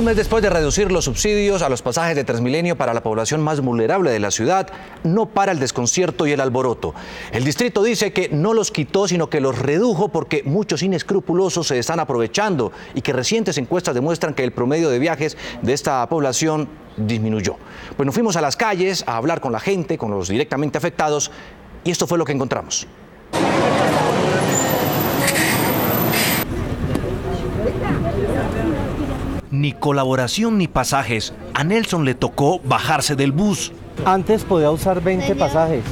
Un mes después de reducir los subsidios a los pasajes de Transmilenio para la población más vulnerable de la ciudad, no para el desconcierto y el alboroto. El distrito dice que no los quitó, sino que los redujo porque muchos inescrupulosos se están aprovechando y que recientes encuestas demuestran que el promedio de viajes de esta población disminuyó. Pues nos fuimos a las calles a hablar con la gente, con los directamente afectados, y esto fue lo que encontramos. Ni colaboración ni pasajes. A Nelson le tocó bajarse del bus. Antes podía usar 20 pasajes,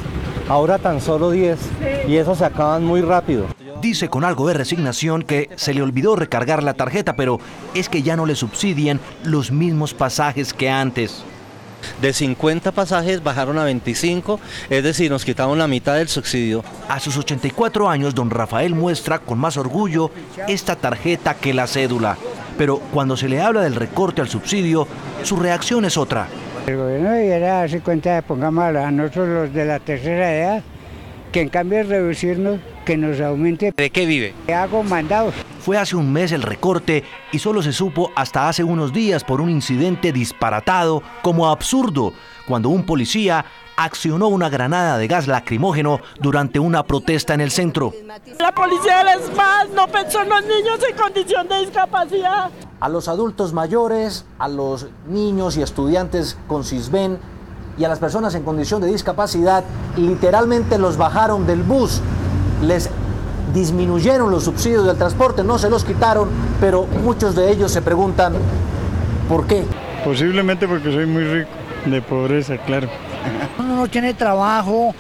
ahora tan solo 10, y esos se acaban muy rápido. Dice con algo de resignación que se le olvidó recargar la tarjeta, pero es que ya no le subsidian los mismos pasajes que antes. De 50 pasajes bajaron a 25, es decir, nos quitaron la mitad del subsidio. A sus 84 años, don Rafael muestra con más orgullo esta tarjeta que la cédula. Pero cuando se le habla del recorte al subsidio, su reacción es otra. El gobierno debiera darse cuenta de, pongamos a nosotros los de la tercera edad, que en cambio de reducirnos, que nos aumente. ¿De qué vive? Hago mandados. Fue hace un mes el recorte y solo se supo hasta hace unos días por un incidente disparatado como absurdo, cuando un policía accionó una granada de gas lacrimógeno durante una protesta en el centro. La policía del ESMAD no pensó en los niños en condición de discapacidad. A los adultos mayores, a los niños y estudiantes con CISBEN y a las personas en condición de discapacidad, literalmente los bajaron del bus, les disminuyeron los subsidios del transporte, no se los quitaron, pero muchos de ellos se preguntan ¿por qué? Posiblemente porque soy muy rico, de pobreza, claro. Uno no tiene trabajo,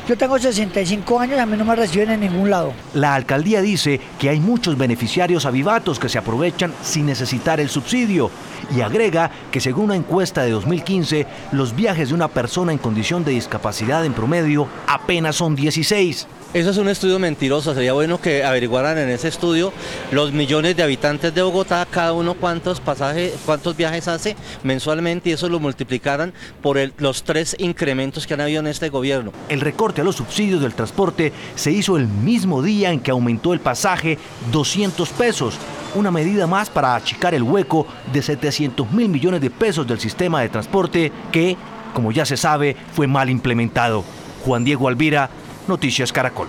yo tengo 65 años y a mí no me reciben en ningún lado. La alcaldía dice que hay muchos beneficiarios avivatos que se aprovechan sin necesitar el subsidio y agrega que según una encuesta de 2015, los viajes de una persona en condición de discapacidad en promedio apenas son 16. Eso es un estudio mentiroso, sería bueno que averiguaran en ese estudio los millones de habitantes de Bogotá, cada uno cuántos viajes hace mensualmente y eso lo multiplicaran por los 3 incrementos que han habido en este gobierno. El recorte a los subsidios del transporte se hizo el mismo día en que aumentó el pasaje 200 pesos, una medida más para achicar el hueco de 700.000 millones de pesos del sistema de transporte que, como ya se sabe, fue mal implementado. Juan Diego Alvira, Noticias Caracol.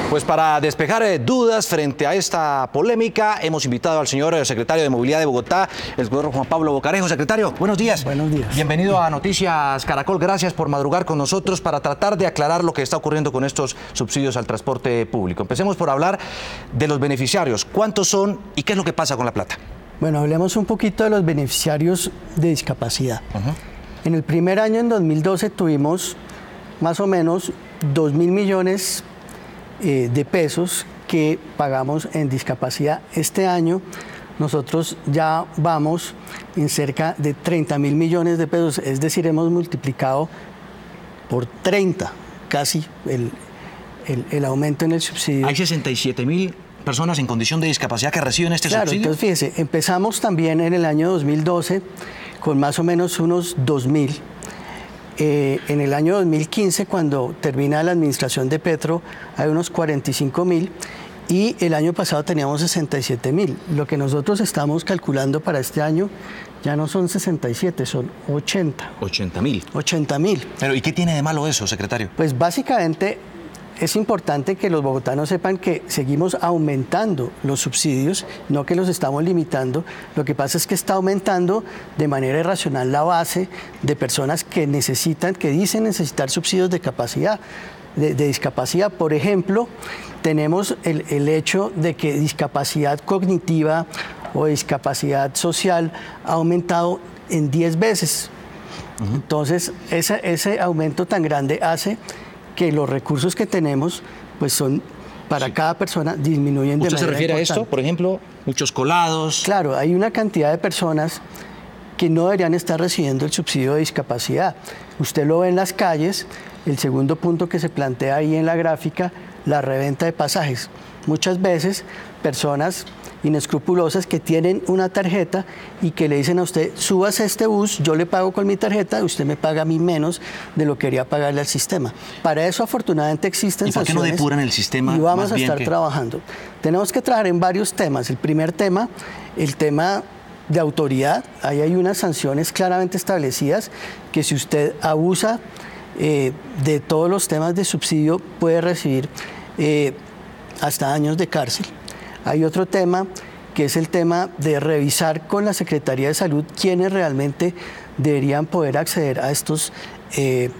Pues para despejar dudas frente a esta polémica, hemos invitado al señor secretario de Movilidad de Bogotá, el señor Juan Pablo Bocarejo. Secretario, buenos días. Buenos días. Bienvenido a Noticias Caracol. Gracias por madrugar con nosotros para tratar de aclarar lo que está ocurriendo con estos subsidios al transporte público. Empecemos por hablar de los beneficiarios. ¿Cuántos son y qué es lo que pasa con la plata? Bueno, hablemos un poquito de los beneficiarios de discapacidad. En el primer año, en 2012, tuvimos más o menos 2.000 millones de pesos que pagamos en discapacidad. Este año nosotros ya vamos en cerca de 30.000 millones de pesos, es decir, hemos multiplicado por 30 casi el aumento en el subsidio. Hay 67.000 personas en condición de discapacidad que reciben este subsidio. Entonces fíjese, empezamos también en el año 2012 con más o menos unos 2.000. En el año 2015, cuando termina la administración de Petro, hay unos 45.000 y el año pasado teníamos 67.000. Lo que nosotros estamos calculando para este año ya no son 67, son 80. 80.000. 80.000. Pero ¿y qué tiene de malo eso, secretario? Pues básicamente es importante que los bogotanos sepan que seguimos aumentando los subsidios, no que los estamos limitando. Lo que pasa es que está aumentando de manera irracional la base de personas que dicen necesitar subsidios de capacidad, de discapacidad. Por ejemplo, tenemos el hecho de que discapacidad cognitiva o discapacidad social ha aumentado en 10 veces. Entonces, ese aumento tan grande hace que los recursos que tenemos, pues son para cada persona, disminuyen de manera importante. ¿Usted se refiere a esto? Por ejemplo, muchos colados. Claro, hay una cantidad de personas que no deberían estar recibiendo el subsidio de discapacidad. Usted lo ve en las calles, el segundo punto que se plantea ahí en la gráfica, la reventa de pasajes. Muchas veces personas inescrupulosas que tienen una tarjeta y que le dicen a usted, súbase a este bus, yo le pago con mi tarjeta, usted me paga a mí menos de lo que quería pagarle al sistema. Para eso afortunadamente existen sanciones. ¿Y por qué no depuran el sistema? Y vamos a estar trabajando. Tenemos que trabajar en varios temas. El primer tema, el tema de autoridad, ahí hay unas sanciones claramente establecidas que si usted abusa de todos los temas de subsidio puede recibir hasta años de cárcel. Hay otro tema que es el tema de revisar con la Secretaría de Salud quiénes realmente deberían poder acceder a estos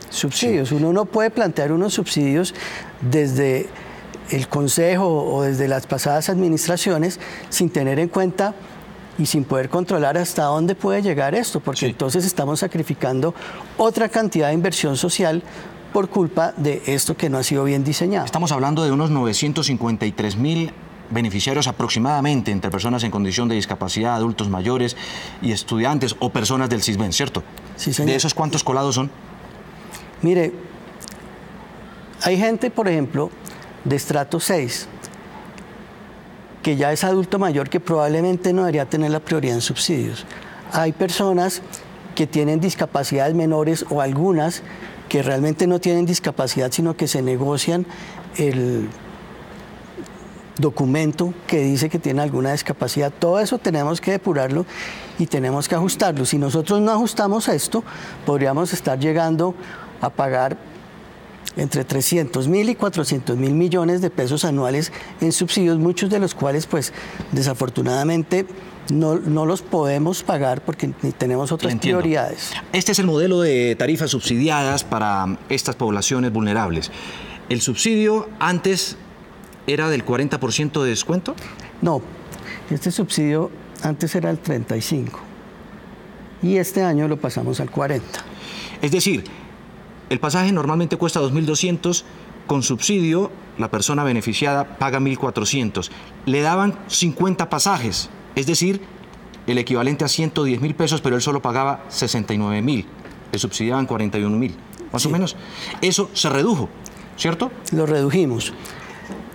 subsidios. Sí. Uno no puede plantear unos subsidios desde el Consejo o desde las pasadas administraciones sin tener en cuenta y sin poder controlar hasta dónde puede llegar esto, porque entonces estamos sacrificando otra cantidad de inversión social por culpa de esto que no ha sido bien diseñado. Estamos hablando de unos 953.000 beneficiarios aproximadamente entre personas en condición de discapacidad, adultos mayores y estudiantes o personas del Sisbén, ¿cierto? Sí, señor. ¿De esos cuántos colados son? Mire, hay gente, por ejemplo, de estrato 6, que ya es adulto mayor que probablemente no debería tener la prioridad en subsidios. Hay personas que tienen discapacidades menores o algunas que realmente no tienen discapacidad, sino que se negocian el documento que dice que tiene alguna discapacidad. Todo eso tenemos que depurarlo y tenemos que ajustarlo. Si nosotros no ajustamos esto, podríamos estar llegando a pagar entre 300.000 y 400.000 millones de pesos anuales en subsidios, muchos de los cuales, pues, desafortunadamente no los podemos pagar porque tenemos otras prioridades. Este es el modelo de tarifas subsidiadas para estas poblaciones vulnerables. ¿El subsidio antes era del 40% de descuento? No, este subsidio antes era el 35% y este año lo pasamos al 40%. Es decir, el pasaje normalmente cuesta 2.200, con subsidio la persona beneficiada paga 1.400. Le daban 50 pasajes, es decir, el equivalente a 110.000 pesos, pero él solo pagaba 69.000. Le subsidiaban 41.000, más o menos. Eso se redujo, ¿cierto? Lo redujimos.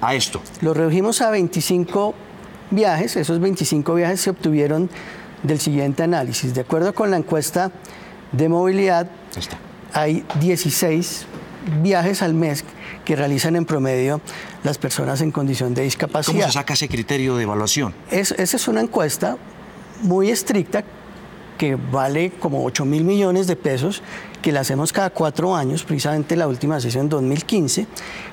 A esto. Lo redujimos a 25 viajes. Esos 25 viajes se obtuvieron del siguiente análisis. De acuerdo con la encuesta de movilidad, hay 16 viajes al mes que realizan en promedio las personas en condición de discapacidad. ¿Cómo se saca ese criterio de evaluación? Esa es una encuesta muy estricta que vale como 8.000 millones de pesos, que la hacemos cada 4 años, precisamente la última sesión en 2015,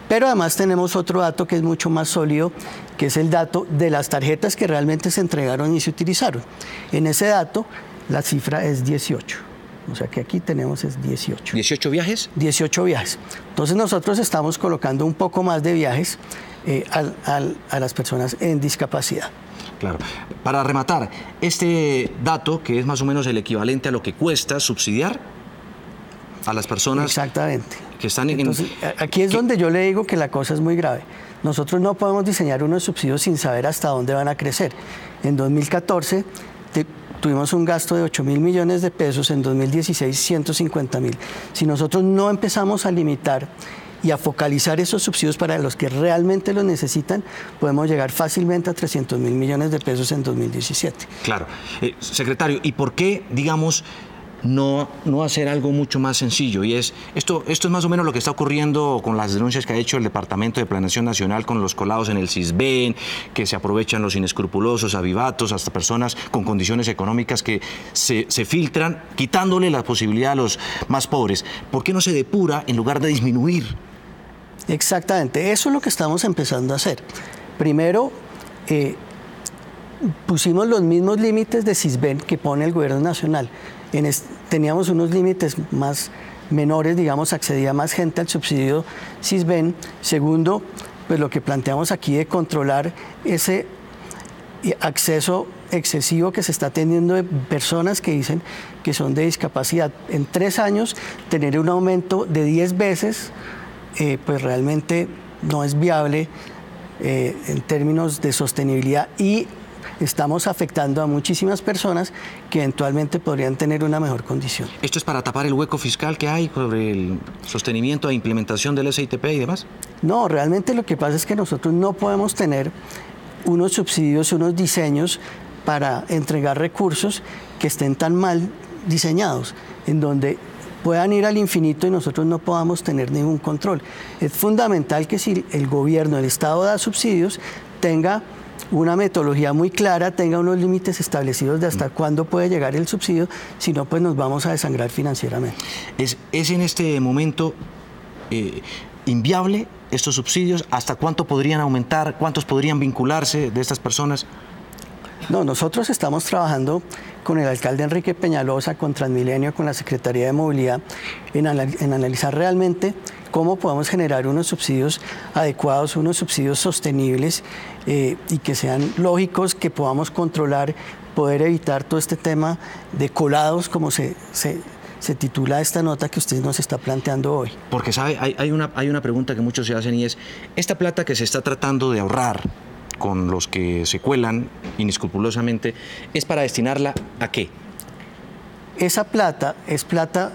pero además tenemos otro dato que es mucho más sólido, que es el dato de las tarjetas que realmente se entregaron y se utilizaron. En ese dato, la cifra es 18. O sea que aquí tenemos es 18. ¿18 viajes? 18 viajes. Entonces nosotros estamos colocando un poco más de viajes a las personas en discapacidad. Claro. Para rematar, este dato, que es más o menos el equivalente a lo que cuesta subsidiar a las personas. Exactamente. Que están en... Entonces, aquí es donde yo le digo que la cosa es muy grave. Nosotros no podemos diseñar unos subsidios sin saber hasta dónde van a crecer. En 2014 tuvimos un gasto de 8.000 millones de pesos, en 2016 150.000. Si nosotros no empezamos a limitar y a focalizar esos subsidios para los que realmente los necesitan, podemos llegar fácilmente a 300.000 millones de pesos en 2017. Claro. Secretario, ¿y por qué, digamos, no hacer algo mucho más sencillo? Y esto es más o menos lo que está ocurriendo con las denuncias que ha hecho el Departamento de Planeación Nacional con los colados en el Sisbén, que se aprovechan los inescrupulosos, avivatos, hasta personas con condiciones económicas que se filtran, quitándole la posibilidad a los más pobres. ¿Por qué no se depura en lugar de disminuir? Exactamente, eso es lo que estamos empezando a hacer. Primero, pusimos los mismos límites de Sisbén que pone el gobierno nacional. Teníamos unos límites más menores, digamos, accedía más gente al subsidio Sisbén. Segundo, pues lo que planteamos aquí de controlar ese acceso excesivo que se está teniendo de personas que dicen que son de discapacidad. En 3 años, tener un aumento de 10 veces, pues realmente no es viable en términos de sostenibilidad y estamos afectando a muchísimas personas que eventualmente podrían tener una mejor condición. ¿Esto es para tapar el hueco fiscal que hay sobre el sostenimiento e implementación del SITP y demás? No, realmente lo que pasa es que nosotros no podemos tener unos subsidios, unos diseños para entregar recursos que estén tan mal diseñados, en donde puedan ir al infinito y nosotros no podamos tener ningún control. Es fundamental que si el gobierno, el Estado da subsidios, tenga una metodología muy clara, tenga unos límites establecidos de hasta cuándo puede llegar el subsidio, si no, pues nos vamos a desangrar financieramente. ¿Es en este momento inviable estos subsidios? ¿Hasta cuánto podrían aumentar? ¿Cuántos podrían vincularse de estas personas? No, nosotros estamos trabajando con el alcalde Enrique Peñalosa, con Transmilenio, con la Secretaría de Movilidad, en analizar realmente cómo podemos generar unos subsidios adecuados, unos subsidios sostenibles y que sean lógicos, que podamos controlar, poder evitar todo este tema de colados, como se titula esta nota que usted nos está planteando hoy. Porque, ¿sabe? Hay una pregunta que muchos se hacen y es, esta plata que se está tratando de ahorrar con los que se cuelan inescrupulosamente, ¿es para destinarla a qué? Esa plata es plata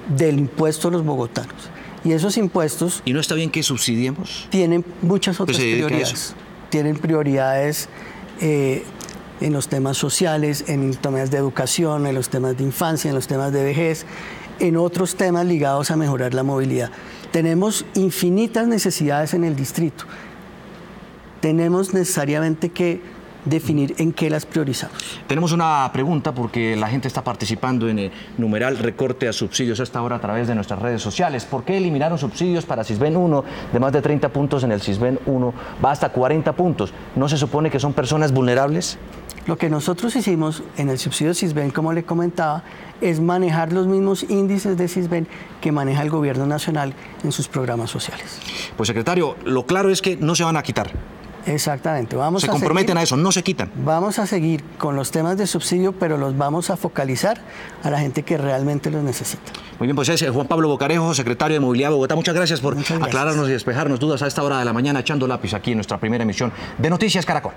del impuesto a los bogotanos. Y esos impuestos... ¿Y no está bien que subsidiemos? Tienen muchas otras prioridades. Tienen prioridades en los temas sociales, en temas de educación, en los temas de infancia, en los temas de vejez, en otros temas ligados a mejorar la movilidad. Tenemos infinitas necesidades en el distrito. Tenemos necesariamente que definir en qué las priorizamos. Tenemos una pregunta porque la gente está participando en el numeral recorte a subsidios a esta hora a través de nuestras redes sociales. ¿Por qué eliminaron subsidios para Sisbén 1 de más de 30 puntos en el Sisbén 1? Va hasta 40 puntos. ¿No se supone que son personas vulnerables? Lo que nosotros hicimos en el subsidio Sisbén, como le comentaba, es manejar los mismos índices de Sisbén que maneja el gobierno nacional en sus programas sociales. Pues, secretario, lo claro es que no se van a quitar. Exactamente. Se comprometen a eso, no se quitan. Vamos a seguir con los temas de subsidio, pero los vamos a focalizar a la gente que realmente los necesita. Muy bien, pues es Juan Pablo Bocarejo, secretario de Movilidad de Bogotá. Muchas gracias por aclararnos y despejarnos dudas a esta hora de la mañana, echando lápiz aquí en nuestra primera emisión de Noticias Caracol.